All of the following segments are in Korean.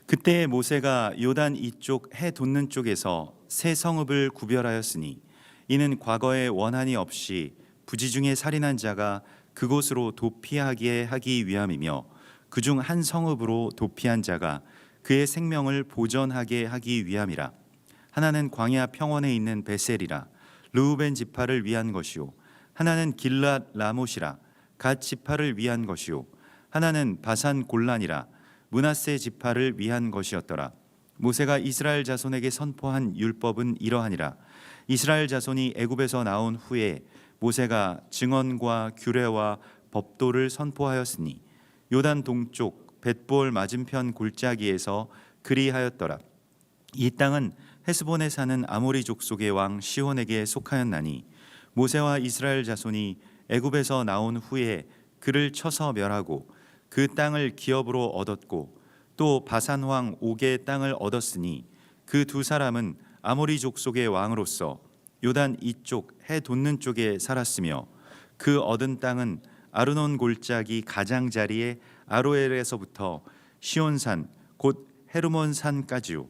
그때 모세가 요단 이쪽 해 돋는 쪽에서 세 성읍을 구별하였으니 이는 과거에 원한이 없이 부지중에 살인한 자가 그곳으로 도피하게 하기 위함이며 그중 한 성읍으로 도피한 자가 그의 생명을 보전하게 하기 위함이라. 하나는 광야 평원에 있는 베셀이라 르우벤 지파를 위한 것이요 하나는 길랏 라못이라 갓 지파를 위한 것이요 하나는 바산 골란이라 므낫세 지파를 위한 것이었더라. 모세가 이스라엘 자손에게 선포한 율법은 이러하니라. 이스라엘 자손이 애굽에서 나온 후에 모세가 증언과 규례와 법도를 선포하였으니 요단 동쪽 벳볼 맞은편 골짜기에서 그리하였더라. 이 땅은 헤스본에 사는 아모리 족속의 왕 시혼에게 속하였나니 모세와 이스라엘 자손이 애굽에서 나온 후에 그를 쳐서 멸하고 그 땅을 기업으로 얻었고 또 바산 왕 옥의 땅을 얻었으니 그 두 사람은 아모리 족속의 왕으로서 요단 이쪽 해 돋는 쪽에 살았으며 그 얻은 땅은 아르논 골짜기 가장자리의 아로엘에서부터 시온산 곧 헤르몬 산까지요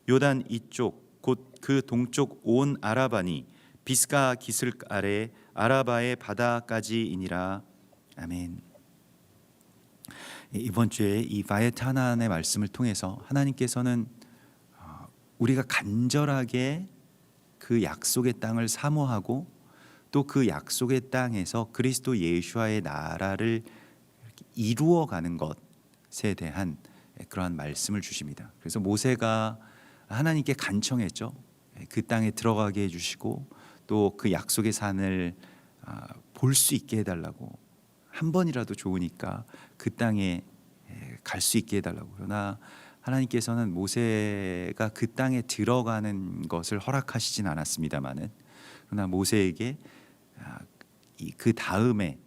요단 이쪽 곧 그 동쪽 온 아라바니 비스가 기슭 아래 아라바의 바다까지이니라. 아멘. 이번 주에 이 바에타난의 말씀을 통해서 하나님께서는 우리가 간절하게 그 약속의 땅을 사모하고 또 그 약속의 땅에서 그리스도 예수와의 나라를 이루어가는 것에 대한 그러한 말씀을 주십니다. 그래서 모세가 하나님께 간청했죠. 그 땅에 들어가게 해주시고 또 그 약속의 산을 볼 수 있게 해달라고, 한 번이라도 좋으니까 그 땅에 갈 수 있게 해달라고. 그러나 하나님께서는 모세가 그 땅에 들어가는 것을 허락하시진 않았습니다마는, 그러나 모세에게 그 다음에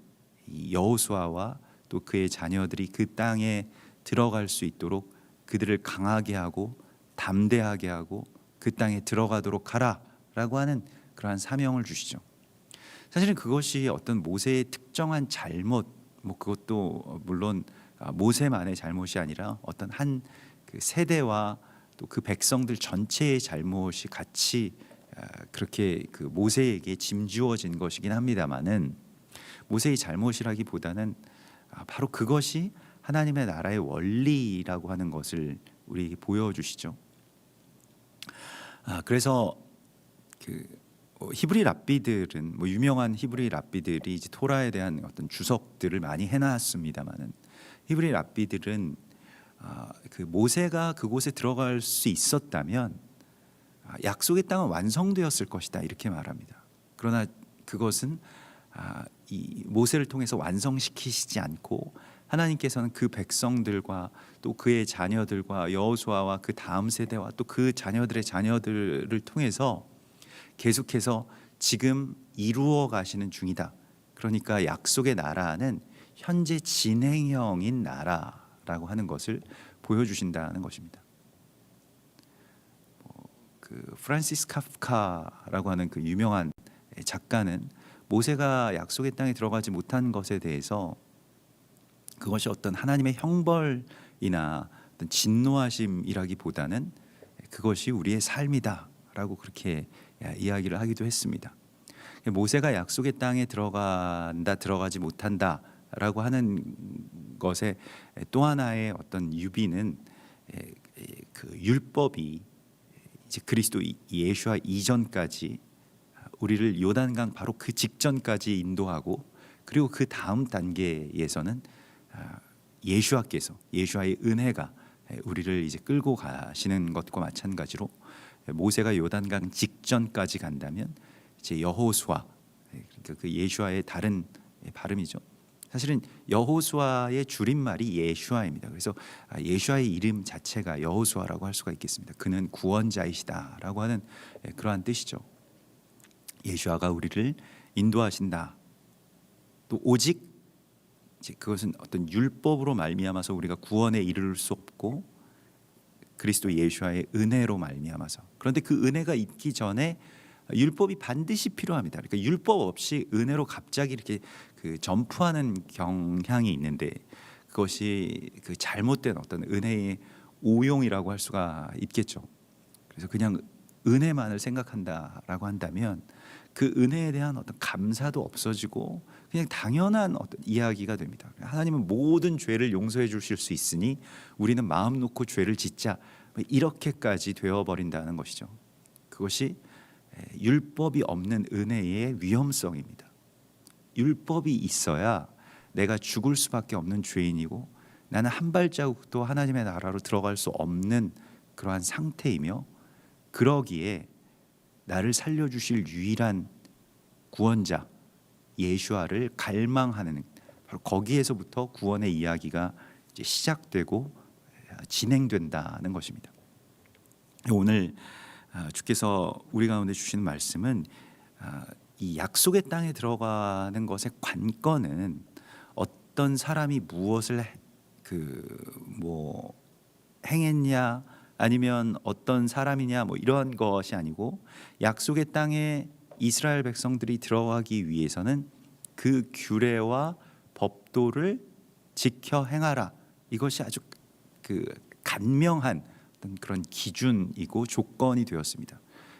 여호수아와 또 그의 자녀들이 그 땅에 들어갈 수 있도록 그들을 강하게 하고 담대하게 하고 그 땅에 들어가도록 하라라고 하는 그러한 사명을 주시죠. 사실은 그것이 어떤 모세의 특정한 잘못, 그것도 물론 모세만의 잘못이 아니라 어떤 한 그 세대와 또 그 백성들 전체의 잘못이 같이 그렇게 그 모세에게 짐주어진 것이긴 합니다만은, 모세의 잘못이라기보다는 바로 그것이 하나님의 나라의 원리라고 하는 것을 우리에게 보여주시죠. 그래서 그 히브리 랍비들은 유명한 히브리 랍비들이 이제 토라에 대한 어떤 주석들을 많이 해놨습니다만은, 히브리 랍비들은 그 모세가 그곳에 들어갈 수 있었다면 약속의 땅은 완성되었을 것이다 이렇게 말합니다. 그러나 그것은 이 모세를 통해서 완성시키시지 않고 하나님께서는 그 백성들과 또 그의 자녀들과 여호수아와 그 다음 세대와 또 그 자녀들의 자녀들을 통해서 계속해서 지금 이루어 가시는 중이다. 그러니까 약속의 나라는 현재 진행형인 나라라고 하는 것을 보여주신다는 것입니다. 그 프란시스 카프카라고 하는 그 유명한 작가는 모세가 약속의 땅에 들어가지 못한 것에 대해서 그것이 어떤 하나님의 형벌이나 어떤 진노하심이라기보다는 그것이 우리의 삶이다라고 그렇게 이야기를 하기도 했습니다. 모세가 약속의 땅에 들어간다, 들어가지 못한다라고 하는 것의 또 하나의 어떤 유비는 그 율법이 이제 그리스도 예수와 이전까지 우리를 요단강 바로 그 직전까지 인도하고, 그리고 그 다음 단계에서는 예수와께서, 예수와의 은혜가 우리를 이제 끌고 가시는 것과 마찬가지로 모세가 요단강 직전까지 간다면 이제 여호수아, 그러니까 그 예수와의 다른 발음이죠. 사실은 여호수아의 줄임말이 예슈아입니다. 그래서 예슈아의 이름 자체가 여호수아라고 할 수가 있겠습니다. 그는 구원자이시다라고 하는 그러한 뜻이죠. 예수아가 우리를 인도하신다. 또 오직 이제 그것은 어떤 율법으로 말미암아서 우리가 구원에 이를 수 없고 그리스도 예수와의 은혜로 말미암아서, 그런데 그 은혜가 있기 전에 율법이 반드시 필요합니다. 그러니까 율법 없이 은혜로 갑자기 이렇게 그 점프하는 경향이 있는데, 그것이 그 잘못된 어떤 은혜의 오용이라고 할 수가 있겠죠. 그래서 그냥 은혜만을 생각한다라고 한다면 그 은혜에 대한 어떤 감사도 없어지고 그냥 당연한 어떤 이야기가 됩니다. 하나님은 모든 죄를 용서해 주실 수 있으니 우리는 마음 놓고 죄를 짓자, 이렇게까지 되어버린다는 것이죠. 그것이 율법이 없는 은혜의 위험성입니다. 율법이 있어야 내가 죽을 수밖에 없는 죄인이고 나는 한 발자국도 하나님의 나라로 들어갈 수 없는 그러한 상태이며, 그러기에 나를 살려주실 유일한 구원자 예수아를 갈망하는, 바로 거기에서부터 구원의 이야기가 이제 시작되고 진행된다는 것입니다. 오늘 주께서 우리 가운데 주시는 말씀은 이 약속의 땅에 들어가는 것의 관건은 어떤 사람이 무엇을 행했냐, 아니면 어떤 사람이냐, 이런 것이 아니고, 약속의 땅에 이스라엘 백성들이 들어가기 위해서는 그 규례와 법도를 지켜 행하라. 이것이 아주 간명한 어떤 그런 기준이고 조건이 되었습니다.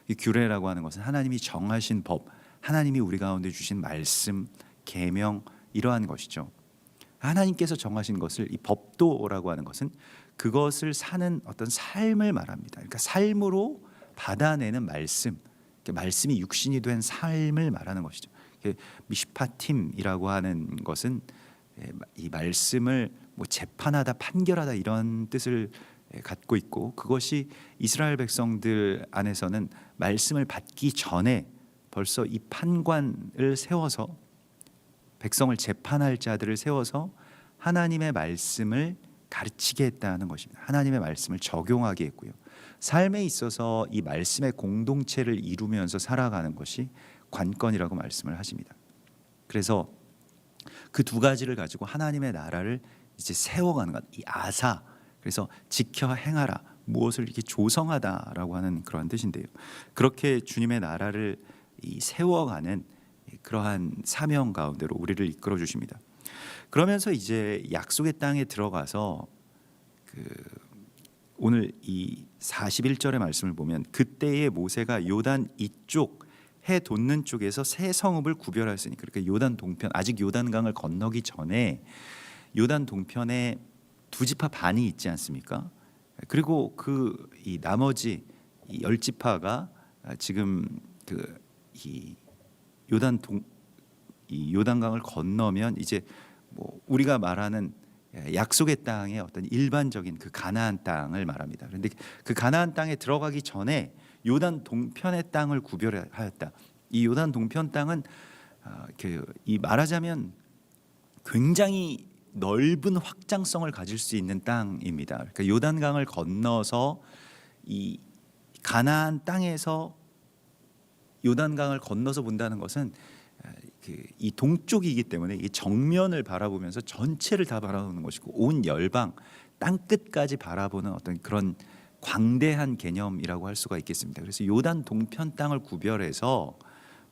이 규례라고 하는 것은 하나님이 정하신 법, 하나님이 우리 가운데 주신 말씀, 계명, 이러한 것이죠. 하나님께서 정하신 것을, 이 법도라고 하는 것은 그것을 사는 어떤 삶을 말합니다. 그러니까 삶으로 받아내는 말씀, 말씀이 육신이 된 삶을 말하는 것이죠. 미시파팀이라고 하는 것은 이 말씀을 재판하다, 판결하다, 이런 뜻을 갖고 있고, 그것이 이스라엘 백성들 안에서는 말씀을 받기 전에 벌써 이 판관을 세워서, 백성을 재판할 자들을 세워서 하나님의 말씀을 가르치게 했다는 것입니다. 하나님의 말씀을 적용하게 했고요. 삶에 있어서 이 말씀의 공동체를 이루면서 살아가는 것이 관건이라고 말씀을 하십니다. 그래서 그 두 가지를 가지고 하나님의 나라를 이제 세워가는 것, 이 아사, 그래서 지켜 행하라, 무엇을 이렇게 조성하다라고 하는 그러한 뜻인데요. 그렇게 주님의 나라를 세워가는 그러한 사명 가운데로 우리를 이끌어 주십니다. 그러면서 이제 약속의 땅에 들어가서 오늘 이 41절의 말씀을 보면, 그때에 모세가 요단 이쪽 해 돋는 쪽에서 세 성읍을 구별하였으니, 그러니까 요단 동편, 아직 요단강을 건너기 전에 요단 동편에 두 지파 반이 있지 않습니까? 그리고 이 나머지 이 10지파가 지금 이 요단강을 건너면 이제 우리가 말하는 약속의 땅의 어떤 일반적인 그 가나안 땅을 말합니다. 그런데 그 가나안 땅에 들어가기 전에 요단 동편의 땅을 구별하였다. 이 요단 동편 땅은 이 말하자면 굉장히 넓은 확장성을 가질 수 있는 땅입니다. 그러니까 요단강을 건너서 이 가나안 땅에서 요단강을 건너서 본다는 것은 이 동쪽이기 때문에 이 정면을 바라보면서 전체를 다 바라보는 것이고, 온 열방 땅 끝까지 바라보는 어떤 그런 광대한 개념이라고 할 수가 있겠습니다. 그래서 요단 동편 땅을 구별해서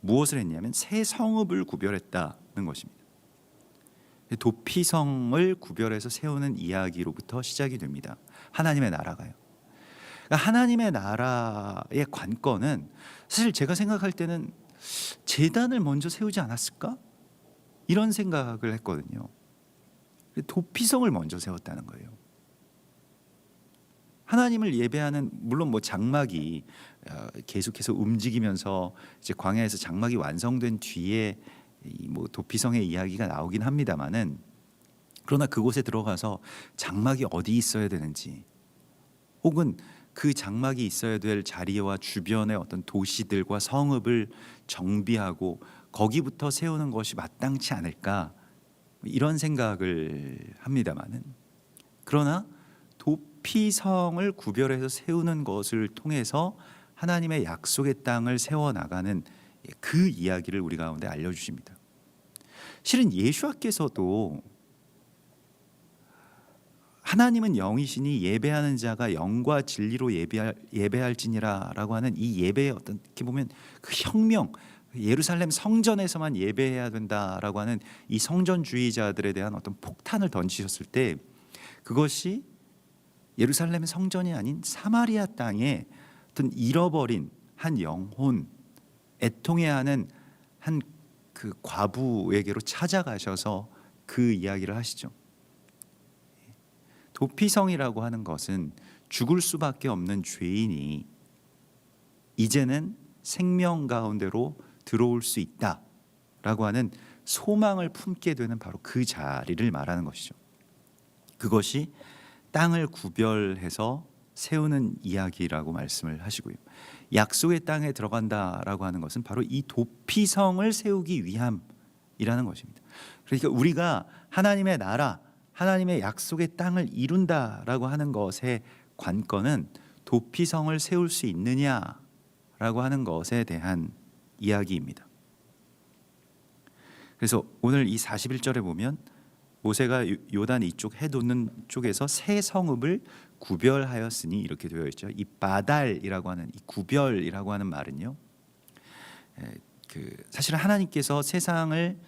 무엇을 했냐면 세 성읍을 구별했다는 것입니다. 도피성을 구별해서 세우는 이야기로부터 시작이 됩니다. 하나님의 나라가요. 그러니까 하나님의 나라의 관건은, 사실 제가 생각할 때는 제단을 먼저 세우지 않았을까? 이런 생각을 했거든요. 도피성을 먼저 세웠다는 거예요. 하나님을 예배하는, 물론 장막이 계속해서 움직이면서 이제 광야에서 장막이 완성된 뒤에 도피성의 이야기가 나오긴 합니다만은, 그러나 그곳에 들어가서 장막이 어디 있어야 되는지, 혹은 그 장막이 있어야 될 자리와 주변의 어떤 도시들과 성읍을 정비하고 거기부터 세우는 것이 마땅치 않을까, 이런 생각을 합니다만은, 그러나 도피성을 구별해서 세우는 것을 통해서 하나님의 약속의 땅을 세워나가는 그 이야기를 우리 가운데 알려주십니다. 실은 예수께서도 하나님은 영이시니 예배하는 자가 영과 진리로 예배할지니라라고 하는 이 예배의 어떤, 이렇게 보면 그 혁명, 예루살렘 성전에서만 예배해야 된다라고 하는 이 성전주의자들에 대한 어떤 폭탄을 던지셨을 때, 그것이 예루살렘 성전이 아닌 사마리아 땅에 어떤 잃어버린 한 영혼, 애통해하는 한 그 과부에게로 찾아가셔서 그 이야기를 하시죠. 도피성이라고 하는 것은 죽을 수밖에 없는 죄인이 이제는 생명 가운데로 들어올 수 있다라고 하는 소망을 품게 되는 바로 그 자리를 말하는 것이죠. 그것이 땅을 구별해서 세우는 이야기라고 말씀을 하시고요. 약속의 땅에 들어간다라고 하는 것은 바로 이 도피성을 세우기 위함이라는 것입니다. 그러니까 우리가 하나님의 나라, 하나님의 약속의 땅을 이룬다라고 하는 것의 관건은 도피성을 세울 수 있느냐라고 하는 것에 대한 이야기입니다. 그래서 오늘 이 41절에 보면 모세가 요단 이쪽 해 돋는 쪽에서 세 성읍을 구별하였으니 이렇게 되어 있죠. 이 바달이라고 하는 이 구별이라고 하는 말은요, 사실은 하나님께서 세상을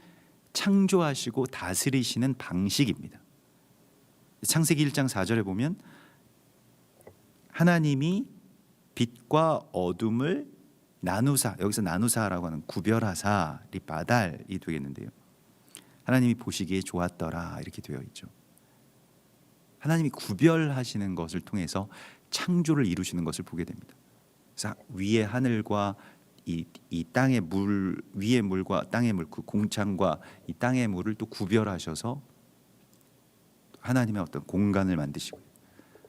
창조하시고 다스리시는 방식입니다. 창세기 1장 4절에 보면 하나님이 빛과 어둠을 나누사, 여기서 나누사라고 하는 구별하사, 이 바달이 되겠는데요. 하나님이 보시기에 좋았더라 이렇게 되어 있죠. 하나님이 구별하시는 것을 통해서 창조를 이루시는 것을 보게 됩니다. 그래서 위의 하늘과 이 땅의 물, 위의 물과 땅의 물, 그 공창과 이 땅의 물을 또 구별하셔서 하나님의 어떤 공간을 만드시고,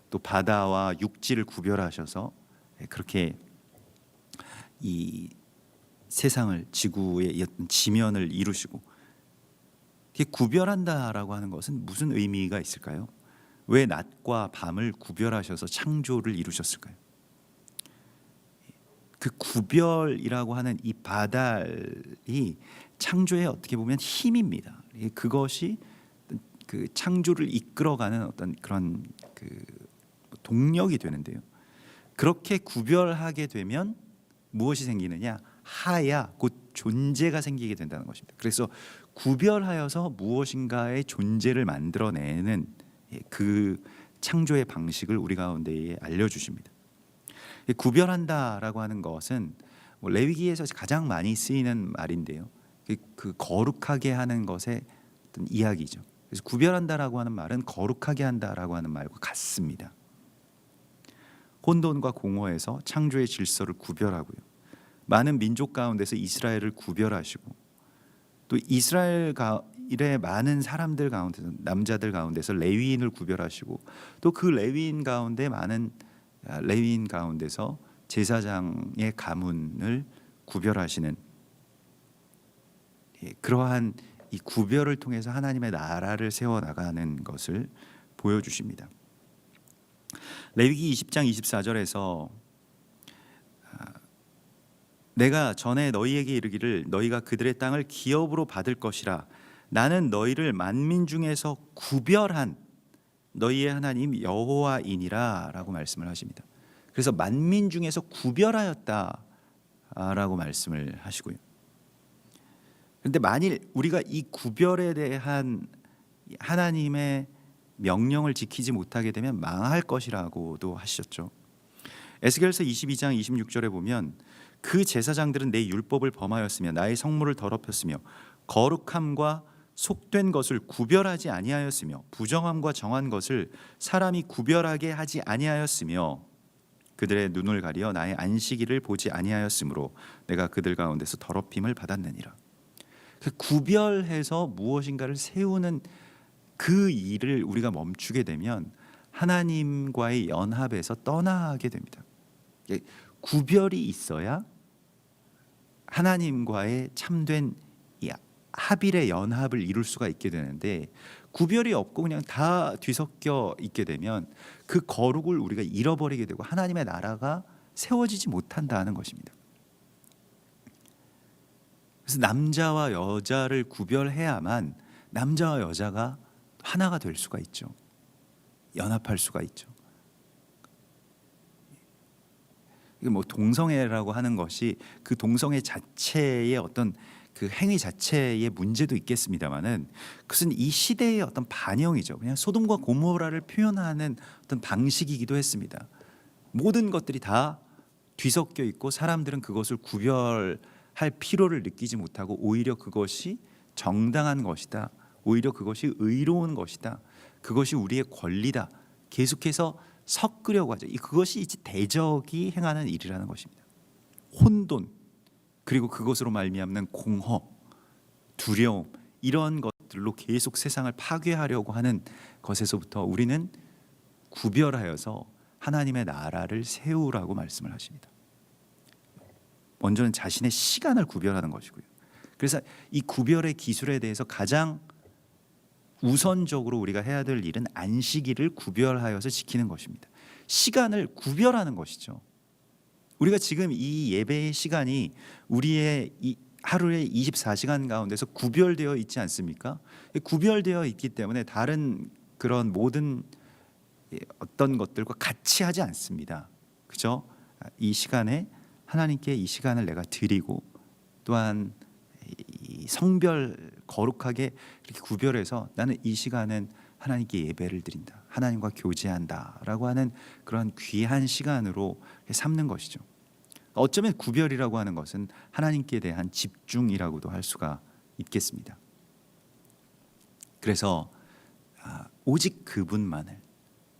또 바다와 육지를 구별하셔서 그렇게 이 세상을, 지구의 어떤 지면을 이루시고, 이게 구별한다라고 하는 것은 무슨 의미가 있을까요? 왜 낮과 밤을 구별하셔서 창조를 이루셨을까요? 그 구별이라고 하는 이 바달이 창조의 어떻게 보면 힘입니다. 그것이 그 창조를 이끌어가는 어떤 그런 그 동력이 되는데요. 그렇게 구별하게 되면 무엇이 생기느냐? 하야, 곧 존재가 생기게 된다는 것입니다. 그래서 구별하여서 무엇인가의 존재를 만들어내는 그 창조의 방식을 우리 가운데에 알려주십니다. 구별한다라고 하는 것은 레위기에서 가장 많이 쓰이는 말인데요. 그 거룩하게 하는 것의 어떤 이야기죠. 그래서 구별한다라고 하는 말은 거룩하게 한다라고 하는 말과 같습니다. 혼돈과 공허에서 창조의 질서를 구별하고요. 많은 민족 가운데서 이스라엘을 구별하시고, 또 이스라엘의 많은 사람들 가운데서, 남자들 가운데서 레위인을 구별하시고, 또 그 레위인 가운데 많은 레위인 가운데서 제사장의 가문을 구별하시는, 그러한 이 구별을 통해서 하나님의 나라를 세워나가는 것을 보여주십니다. 레위기 20장 24절에서 내가 전에 너희에게 이르기를 너희가 그들의 땅을 기업으로 받을 것이라, 나는 너희를 만민 중에서 구별한 너희의 하나님 여호와이니라 라고 말씀을 하십니다. 그래서 만민 중에서 구별하였다 라고 말씀을 하시고요. 그런데 만일 우리가 이 구별에 대한 하나님의 명령을 지키지 못하게 되면 망할 것이라고도 하셨죠. 에스겔서 22장 26절에 보면 그 제사장들은 내 율법을 범하였으며 나의 성물을 더럽혔으며 거룩함과 속된 것을 구별하지 아니하였으며 부정함과 정한 것을 사람이 구별하게 하지 아니하였으며 그들의 눈을 가리어 나의 안식일을 보지 아니하였으므로 내가 그들 가운데서 더럽힘을 받았느니라. 그 구별해서 무엇인가를 세우는 그 일을 우리가 멈추게 되면 하나님과의 연합에서 떠나게 됩니다. 구별이 있어야 하나님과의 참된 이 합일의 연합을 이룰 수가 있게 되는데, 구별이 없고 그냥 다 뒤섞여 있게 되면 그 거룩을 우리가 잃어버리게 되고 하나님의 나라가 세워지지 못한다는 것입니다. 그래서 남자와 여자를 구별해야만 남자와 여자가 하나가 될 수가 있죠. 연합할 수가 있죠. 이게 뭐 동성애라고 하는 것이 그 동성애 자체의 어떤 그 행위 자체의 문제도 있겠습니다만은 그것은 이 시대의 어떤 반영이죠. 그냥 소돔과 고모라를 표현하는 어떤 방식이기도 했습니다. 모든 것들이 다 뒤섞여 있고 사람들은 그것을 구별할 필요를 느끼지 못하고 오히려 그것이 정당한 것이다. 오히려 그것이 의로운 것이다. 그것이 우리의 권리다. 계속해서 섞으려고 하죠. 그것이 이제 대적이 행하는 일이라는 것입니다. 혼돈, 그리고 그것으로 말미암는 공허, 두려움, 이런 것들로 계속 세상을 파괴하려고 하는 것에서부터 우리는 구별하여서 하나님의 나라를 세우라고 말씀을 하십니다. 먼저는 자신의 시간을 구별하는 것이고요. 그래서 이 구별의 기술에 대해서 가장 우선적으로 우리가 해야 될 일은 안식일을 구별하여서 지키는 것입니다. 시간을 구별하는 것이죠. 우리가 지금 이 예배의 시간이 우리의 이 하루의 24시간 가운데서 구별되어 있지 않습니까? 구별되어 있기 때문에 다른 그런 모든 어떤 것들과 같이 하지 않습니다. 그죠? 이 시간에 하나님께 이 시간을 내가 드리고 또한 이 성별 거룩하게 이렇게 구별해서 나는 이 시간은 하나님께 예배를 드린다. 하나님과 교제한다라고 하는 그런 귀한 시간으로 삼는 것이죠. 어쩌면 구별이라고 하는 것은 하나님께 대한 집중이라고도 할 수가 있겠습니다. 그래서 오직 그분만을,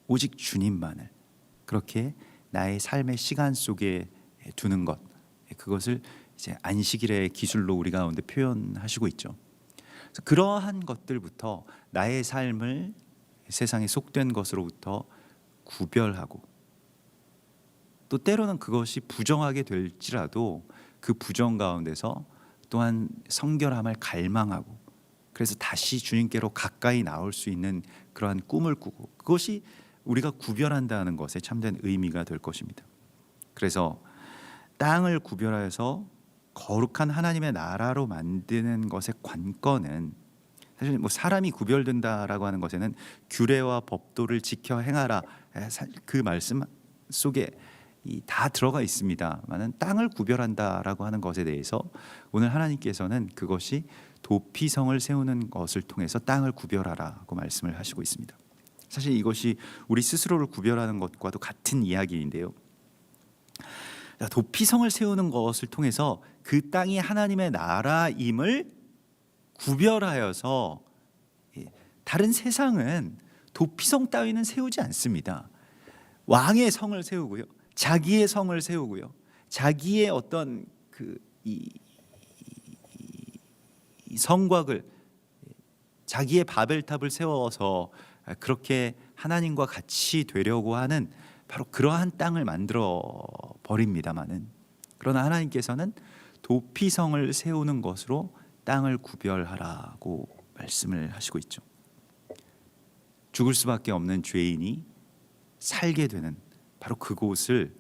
오직 주님만을 그렇게 나의 삶의 시간 속에 두는 것, 그것을 이제 안식일의 기술로 우리 가운데 표현하시고 있죠. 그래서 그러한 것들부터 나의 삶을 세상에 속된 것으로부터 구별하고 또 때로는 그것이 부정하게 될지라도 그 부정 가운데서 또한 성결함을 갈망하고 그래서 다시 주님께로 가까이 나올 수 있는 그러한 꿈을 꾸고 그것이 우리가 구별한다는 것에 참된 의미가 될 것입니다. 그래서 땅을 구별하여서 거룩한 하나님의 나라로 만드는 것의 관건은 사실 뭐 사람이 구별된다라고 하는 것에는 규례와 법도를 지켜 행하라 그 말씀 속에 다 들어가 있습니다만은 땅을 구별한다라고 하는 것에 대해서 오늘 하나님께서는 그것이 도피성을 세우는 것을 통해서 땅을 구별하라고 말씀을 하시고 있습니다. 사실 이것이 우리 스스로를 구별하는 것과도 같은 이야기인데요. 도피성을 세우는 것을 통해서 그 땅이 하나님의 나라임을 구별하여서 다른 세상은 도피성 따위는 세우지 않습니다. 왕의 성을 세우고요, 자기의 성을 세우고요, 자기의 어떤 이 성곽을 자기의 바벨탑을 세워서 그렇게 하나님과 같이 되려고 하는 바로 그러한 땅을 만들어 버립니다마는 그러나 하나님께서는 도피성을 세우는 것으로 땅을 구별하라고 말씀을 하시고 있죠. 죽을 수밖에 없는 죄인이 살게 되는 바로 그곳을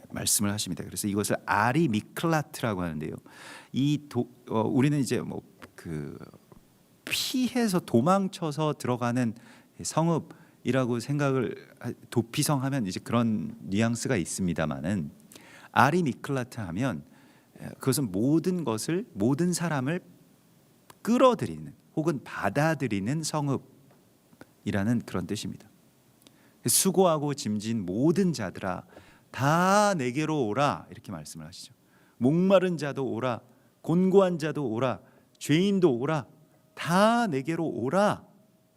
말씀을 하십니다. 그래서 이것을 아리 미클라트라고 하는데요. 우리는 이제 피해서 도망쳐서 들어가는 성읍이라고 생각을 도피성 하면 이제 그런 뉘앙스가 있습니다만은 아리 미클라트 하면 그것은 모든 것을 모든 사람을 끌어들이는 혹은 받아들이는 성읍이라는 그런 뜻입니다. 수고하고 짐진 모든 자들아 다 내게로 오라 이렇게 말씀을 하시죠. 목마른 자도 오라, 곤고한 자도 오라, 죄인도 오라, 다 내게로 오라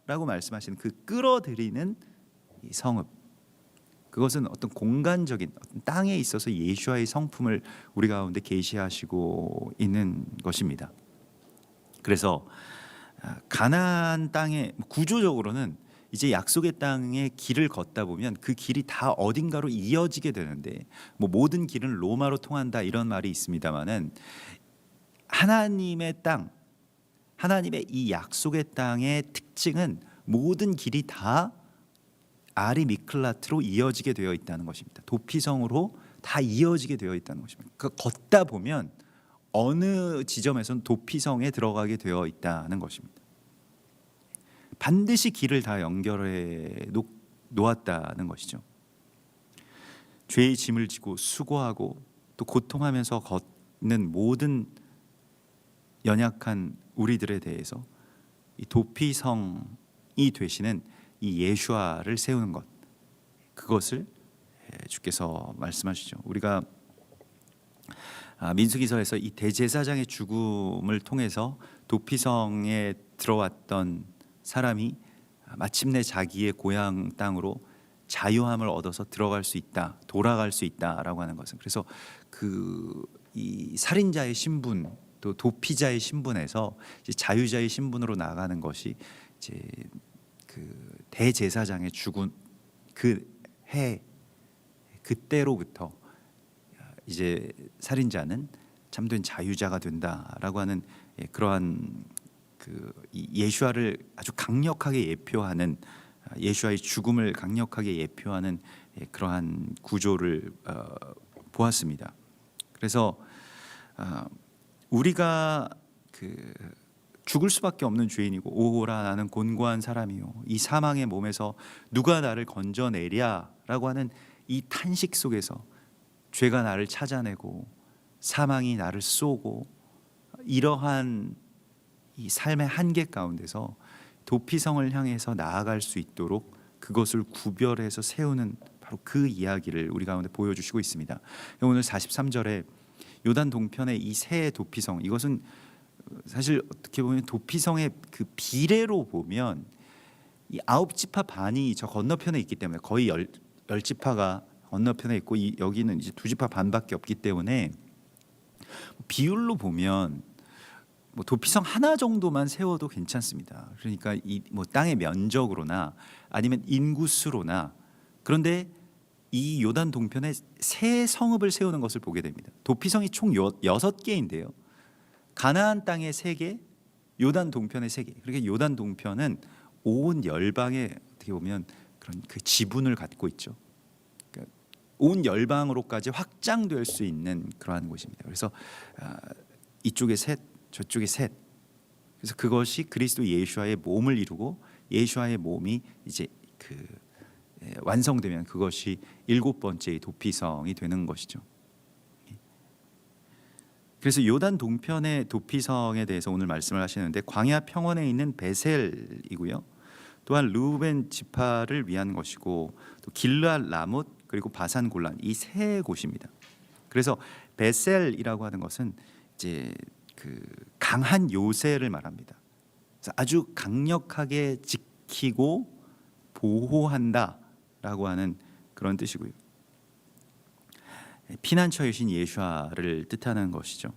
라고 말씀하시는 그 끌어들이는 이 성읍, 그것은 어떤 공간적인 어떤 땅에 있어서 예수와의 성품을 우리 가운데 계시하시고 있는 것입니다. 그래서 가나안 땅에 구조적으로는 이제 약속의 땅에 길을 걷다 보면 그 길이 다 어딘가로 이어지게 되는데 모든 길은 로마로 통한다 이런 말이 있습니다만은 하나님의 땅, 하나님의 이 약속의 땅의 특징은 모든 길이 다 아리 미클라트로 이어지게 되어 있다는 것입니다. 도피성으로 다 이어지게 되어 있다는 것입니다. 걷다 보면 어느 지점에서는 도피성에 들어가게 되어 있다는 것입니다. 반드시 길을 다 연결해 놓았다는 것이죠. 죄의 짐을 지고 수고하고 또 고통하면서 걷는 모든 연약한 우리들에 대해서 이 도피성이 되시는 이 예수아를 세우는 것, 그것을 주께서 말씀하시죠. 우리가 민수기서에서 이 대제사장의 죽음을 통해서 도피성에 들어왔던 사람이 마침내 자기의 고향 땅으로 자유함을 얻어서 들어갈 수 있다, 돌아갈 수 있다라고 하는 것은, 그래서 이 살인자의 신분, 또 도피자의 신분에서 이제 자유자의 신분으로 나가는 것이 이제 그 대제사장의 죽은 그 해, 그때로부터 이제 살인자는 참된 자유자가 된다라고 하는 그러한 이 예수아를 아주 강력하게 예표하는, 예수아의 죽음을 강력하게 예표하는 그러한 구조를 보았습니다. 그래서 우리가 죽을 수밖에 없는 죄인이고, 오호라 나는 곤고한 사람이요 이 사망의 몸에서 누가 나를 건져내랴라고 하는 이 탄식 속에서 죄가 나를 찾아내고 사망이 나를 쏘고, 이러한 이 삶의 한계 가운데서 도피성을 향해서 나아갈 수 있도록 그것을 구별해서 세우는 바로 그 이야기를 우리 가운데 보여주시고 있습니다. 오늘 43절에 요단 동편의 이 새 도피성, 이것은 사실 어떻게 보면 도피성의 그 비례로 보면 이 9지파 반이 저 건너편에 있기 때문에, 거의 10지파가 건너편에 있고 여기는 이제 2지파 반밖에 없기 때문에 비율로 보면 뭐 도피성 하나 정도만 세워도 괜찮습니다. 그러니까 이 뭐 땅의 면적으로나 아니면 인구수로나. 그런데 이 요단 동편에 새 성읍을 세우는 것을 보게 됩니다. 도피성이 총 6개인데요. 가나안 땅에 3개, 요단 동편에 3개. 그러니까 요단 동편은 온 열방에 어떻게 보면 그런 그 지분을 갖고 있죠. 그러니까 온 열방으로까지 확장될 수 있는 그러한 곳입니다. 그래서 이쪽에 셋, 저쪽에 셋. 그래서 그것이 그리스도 예수와의 몸을 이루고, 예수와의 몸이 이제 완성되면 그것이 7번째의 도피성이 되는 것이죠. 그래서 요단 동편의 도피성에 대해서 오늘 말씀을 하시는데, 광야 평원에 있는 베셀이고요, 또한 르우벤 지파를 위한 것이고, 또 길르앗 라못, 그리고 바산 골란, 이 세 곳입니다. 그래서 베셀이라고 하는 것은 이제 강한 요새를 말합니다. 그래서 아주 강력하게 지키고 보호한다라고 하는 그런 뜻이고요. 피난처이신 예수아를 뜻하는 것이죠.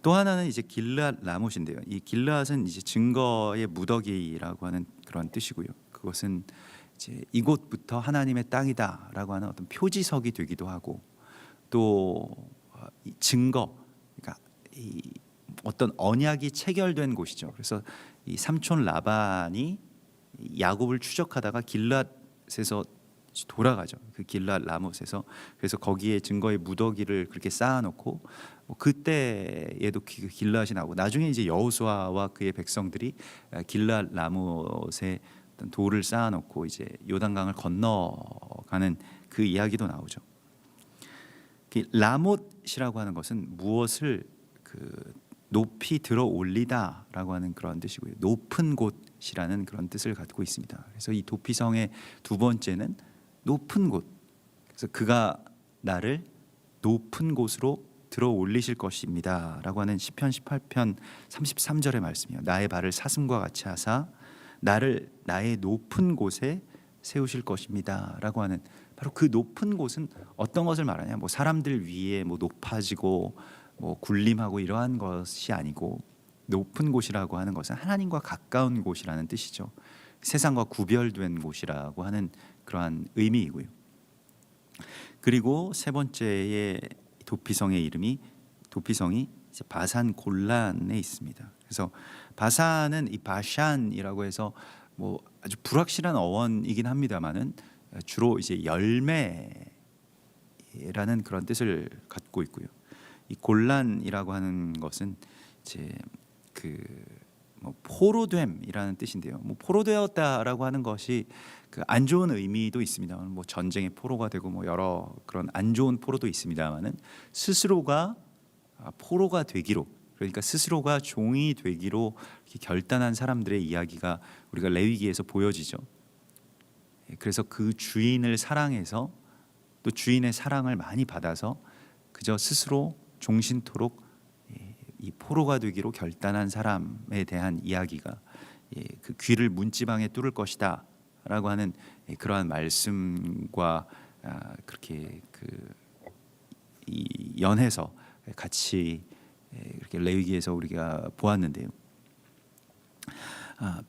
또 하나는 이제 길르앗 라못인데요. 이 길르앗은 이제 증거의 무더기라고 하는 그런 뜻이고요. 그것은 이제 이곳부터 하나님의 땅이다라고 하는 어떤 표지석이 되기도 하고, 또 증거, 그러니까 이 어떤 언약이 체결된 곳이죠. 그래서 이 삼촌 라반이 야곱을 추적하다가 길르앗에서 돌아가죠. 그 길르앗 라못에서. 그래서 거기에 증거의 무더기를 그렇게 쌓아놓고, 그때에도 길르앗이 나오고, 나중에 이제 여호수아와 그의 백성들이 길르앗 라못에 돌을 쌓아놓고 이제 요단강을 건너가는 그 이야기도 나오죠. 라못이라고 하는 것은 무엇을 높이 들어 올리다라고 하는 그런 뜻이고요. 높은 곳이라는 그런 뜻을 갖고 있습니다. 그래서 이 도피성의 두 번째는 높은 곳. 그래서 그가 나를 높은 곳으로 들어 올리실 것입니다라고 하는 시편 18편 33절의 말씀이요. 나의 발을 사슴과 같이 하사 나를 나의 높은 곳에 세우실 것입니다라고 하는, 바로 그 높은 곳은 어떤 것을 말하냐? 뭐 사람들 위에 뭐 높아지고 뭐 군림하고 이러한 것이 아니고, 높은 곳이라고 하는 것은 하나님과 가까운 곳이라는 뜻이죠. 세상과 구별된 곳이라고 하는 그러한 의미이고요. 그리고 세 번째의 도피성의 이름이, 도피성이 이제 바산 골란에 있습니다. 그래서 바산은 이 바샨이라고 해서 뭐 아주 불확실한 어원이긴 합니다만은 주로 이제 열매라는 그런 뜻을 갖고 있고요. 이 골란이라고 하는 것은 이제 뭐 포로됨이라는 뜻인데요. 뭐 포로되었다라고 하는 것이 안 좋은 의미도 있습니다. 뭐 전쟁의 포로가 되고 뭐 여러 그런 안 좋은 포로도 있습니다만은, 스스로가 포로가 되기로, 그러니까 스스로가 종이 되기로 이렇게 결단한 사람들의 이야기가 우리가 레위기에서 보여지죠. 그래서 그 주인을 사랑해서 또 주인의 사랑을 많이 받아서 그저 스스로 종신토록 이 포로가 되기로 결단한 사람에 대한 이야기가 그 귀를 문지방에 뚫을 것이다 라고 하는 그러한 말씀과 그렇게 이 연해서 같이 이렇게 레위기에서 우리가 보았는데요.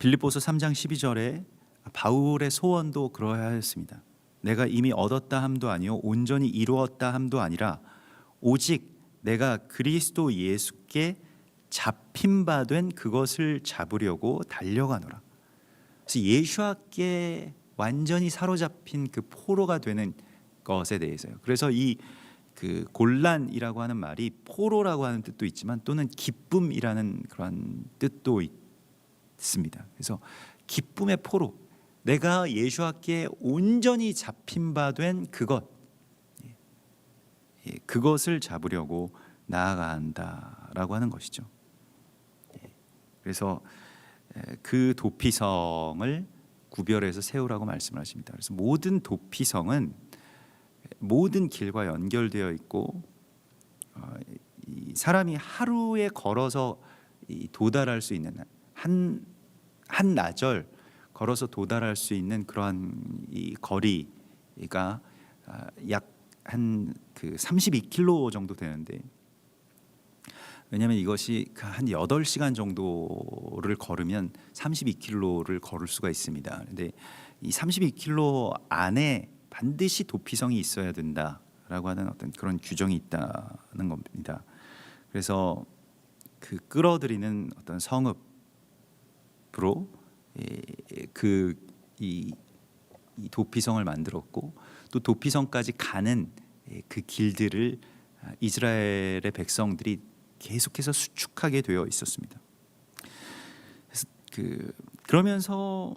빌립보서 3장 12절에 바울의 소원도 그러하였습니다. 내가 이미 얻었다 함도 아니요 온전히 이루었다 함도 아니라 오직 내가 그리스도 예수께 잡힌 바 된 그것을 잡으려고 달려가노라. 그래서 예수께 완전히 사로잡힌 그 포로가 되는 것에 대해서요. 그래서 이 그 곤란이라고 하는 말이 포로라고 하는 뜻도 있지만 또는 기쁨이라는 그런 뜻도 있습니다. 그래서 기쁨의 포로, 내가 예수께 온전히 잡힌 바 된 그것, 그것을 잡으려고 나아간다라고 하는 것이죠. 그래서 그 도피성을 구별해서 세우라고 말씀을 하십니다. 그래서 모든 도피성은 모든 길과 연결되어 있고 이 사람이 하루에 걸어서 도달할 수 있는 한 나절 걸어서 도달할 수 있는 그러한 이 거리가 약 한 그 32km 정도 되는데, 왜냐하면 이것이 한 8시간 정도를 걸으면 32km를 걸을 수가 있습니다. 그런데 이 32km 안에 반드시 도피성이 있어야 된다라고 하는 어떤 그런 규정이 있다는 겁니다. 그래서 그 끌어들이는 어떤 성읍으로 이 도피성을 만들었고, 또 도피성까지 가는 그 길들을 이스라엘의 백성들이 계속해서 수축하게 되어 있었습니다. 그래서 그러면서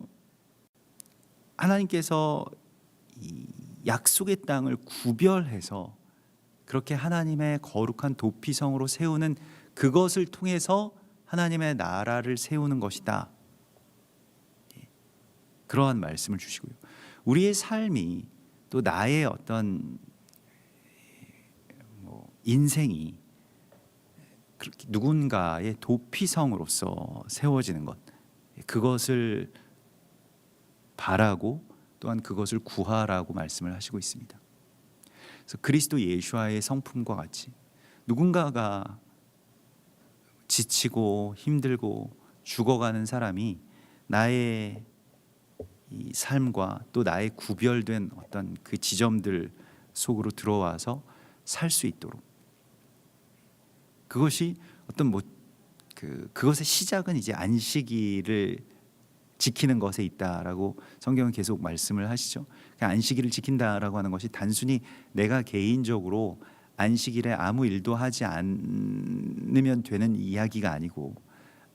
하나님께서 이 약속의 땅을 구별해서 그렇게 하나님의 거룩한 도피성으로 세우는 그것을 통해서 하나님의 나라를 세우는 것이다. 그러한 말씀을 주시고요. 우리의 삶이 또 나의 어떤 인생이 그렇게 누군가의 도피성으로서 세워지는 것, 그것을 바라고 또한 그것을 구하라고 말씀을 하시고 있습니다. 그래서 그리스도 예수와의 성품과 같이 누군가가 지치고 힘들고 죽어가는 사람이 나의 이 삶과 또 나의 구별된 어떤 그 지점들 속으로 들어와서 살 수 있도록, 그것이 어떤 그것의 시작은 이제 안식일을 지키는 것에 있다라고 성경은 계속 말씀을 하시죠. 안식일을 지킨다라고 하는 것이 단순히 내가 개인적으로 안식일에 아무 일도 하지 않으면 되는 이야기가 아니고,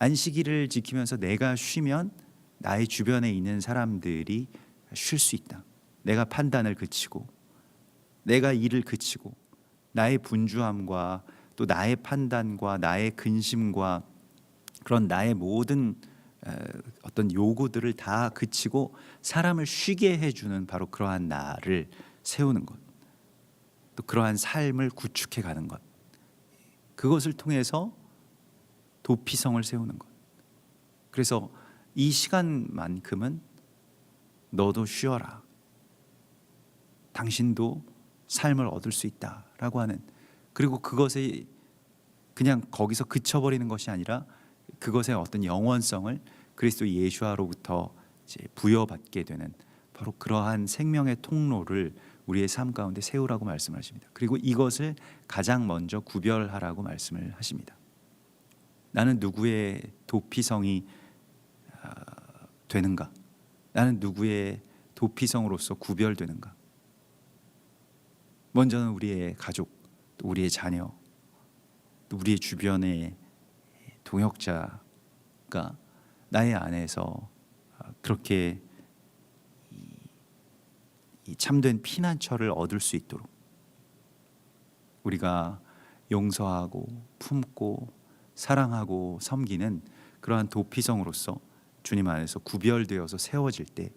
안식일을 지키면서 내가 쉬면 나의 주변에 있는 사람들이 쉴 수 있다. 내가 판단을 그치고 내가 일을 그치고 나의 분주함과 또 나의 판단과 나의 근심과 그런 나의 모든 어떤 요구들을 다 그치고 사람을 쉬게 해주는 바로 그러한 나를 세우는 것, 또 그러한 삶을 구축해 가는 것, 그것을 통해서 도피성을 세우는 것. 그래서 이 시간만큼은 너도 쉬어라, 당신도 삶을 얻을 수 있다라고 하는, 그리고 그것에 그냥 거기서 그쳐버리는 것이 아니라 그것의 어떤 영원성을 그리스도 예수로부터 이제 부여받게 되는 바로 그러한 생명의 통로를 우리의 삶 가운데 세우라고 말씀하십니다. 그리고 이것을 가장 먼저 구별하라고 말씀을 하십니다. 나는 누구의 도피성이 되는가? 나는 누구의 도피성으로서 구별되는가? 먼저는 우리의 가족, 또 우리의 자녀, 또 우리의 주변의 동역자가 나의 안에서 그렇게 이 참된 피난처를 얻을 수 있도록 우리가 용서하고 품고 사랑하고 섬기는 그러한 도피성으로서 주님 안에서 구별되어서 세워질 때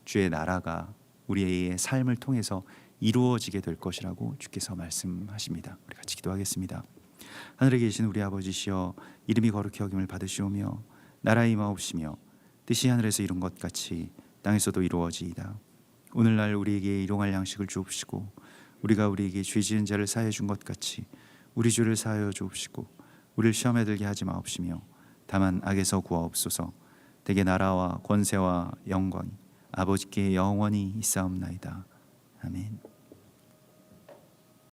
주의 나라가 우리의 삶을 통해서 이루어지게 될 것이라고 주께서 말씀하십니다. 우리 같이 기도하겠습니다. 하늘에 계신 우리 아버지시여, 이름이 거룩히 여김을 받으시오며 나라의 임하옵시며 뜻이 하늘에서 이룬 것 같이 땅에서도 이루어지이다. 오늘날 우리에게 일용할 양식을 주옵시고 우리가 우리에게 죄 지은 자를 사하여 준 것 같이 우리 죄를 사하여 주옵시고 우리를 시험에 들게 하지 마옵시며 다만 악에서 구하옵소서. 대개 나라와 권세와 영광이 아버지께 영원히 있사옵나이다. 아멘.